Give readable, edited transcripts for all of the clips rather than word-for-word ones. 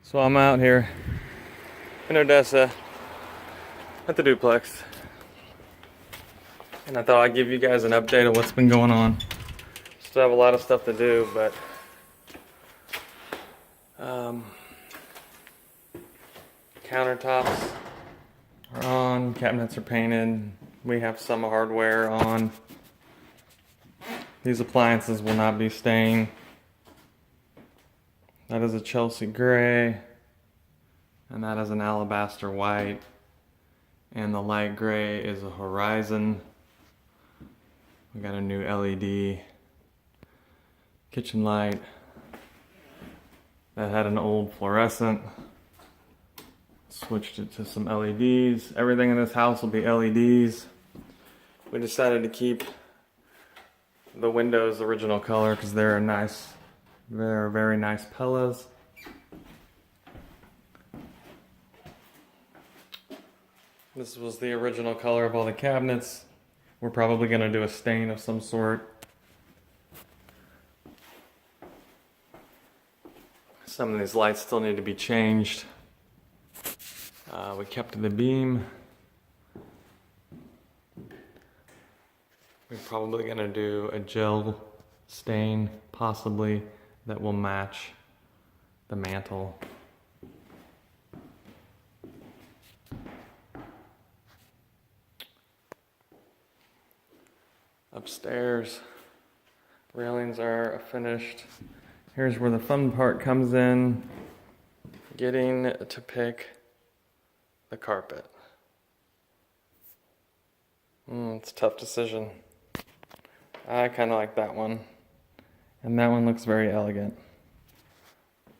So I'm out here in Odessa at the Duplex, and I thought I'd give you guys an update of what's been going on. Still have a lot of stuff to do, but countertops are on, cabinets are painted, we have some hardware on. These appliances will not be staying. That is a Chelsea gray, and that is an alabaster white, and the light gray is a Horizon. We got a new LED kitchen light that had an old fluorescent. Switched it to some LEDs. Everything in this house will be LEDs. We decided to keep the windows the original color because they're very nice pillows. This was the original color of all the cabinets. We're probably going to do a stain of some sort. Some of these lights still need to be changed. We kept the beam. We're probably going to do a gel stain, possibly, that will match the mantle. Upstairs, railings are finished. Here's where the fun part comes in, getting to pick the carpet. It's a tough decision. I kind of like that one, and that one looks very elegant.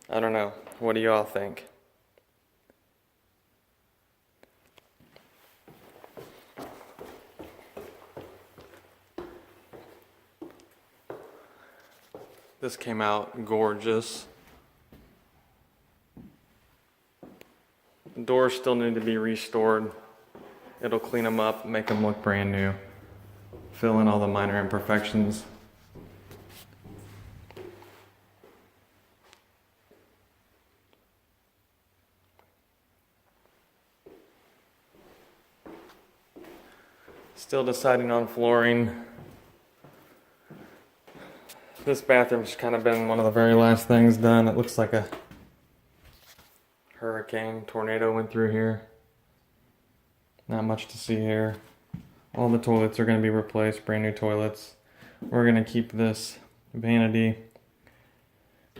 I don't know, what do y'all think? This came out gorgeous. The doors still need to be restored. It'll clean them up, make them look brand new. Fill in all the minor imperfections. Still deciding on flooring. This bathroom's kind of been one of the very last things done. It looks like a hurricane, tornado went through here. Not much to see here. All the toilets are going to be replaced, brand new toilets. We're going to keep this vanity,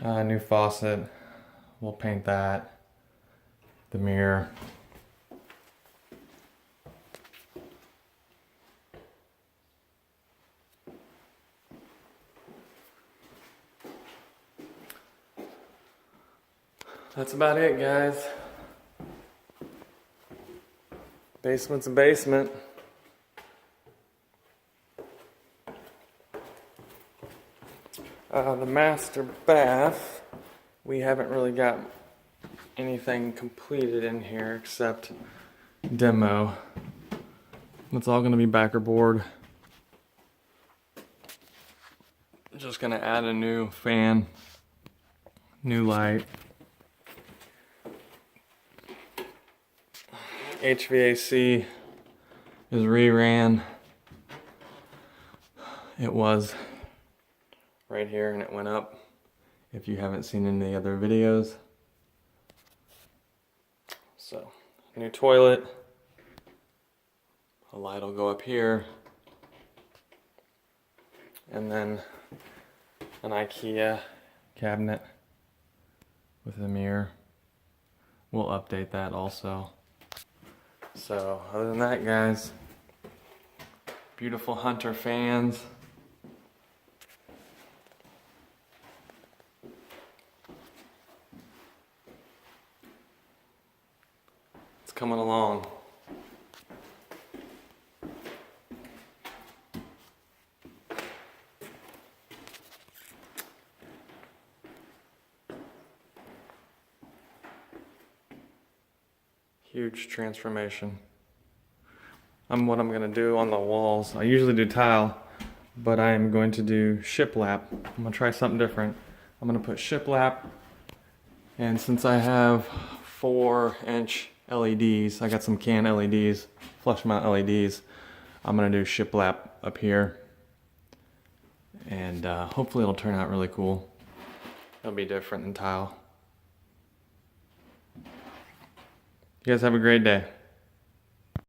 new faucet. We'll paint that, the mirror. That's about it, guys. Basement's a basement. The master bath, we haven't really got anything completed in here except demo. It's all going to be backer board. Just going to add a new fan, new light. HVAC is re-ran. It was right here and it went up, if you haven't seen any other videos. So, new toilet. A light will go up here. And then an IKEA cabinet with a mirror. We'll update that also. So, other than that, guys, beautiful Hunter fans. It's coming along. Huge transformation. What I'm going to do on the walls, I usually do tile, but I am going to do shiplap. I'm going to try something different. I'm going to put shiplap And since I have 4-inch LEDs, I got some can LEDs, flush mount LEDs, I'm gonna do shiplap up here. And hopefully it'll turn out really cool. It'll be different than tile. You guys have a great day.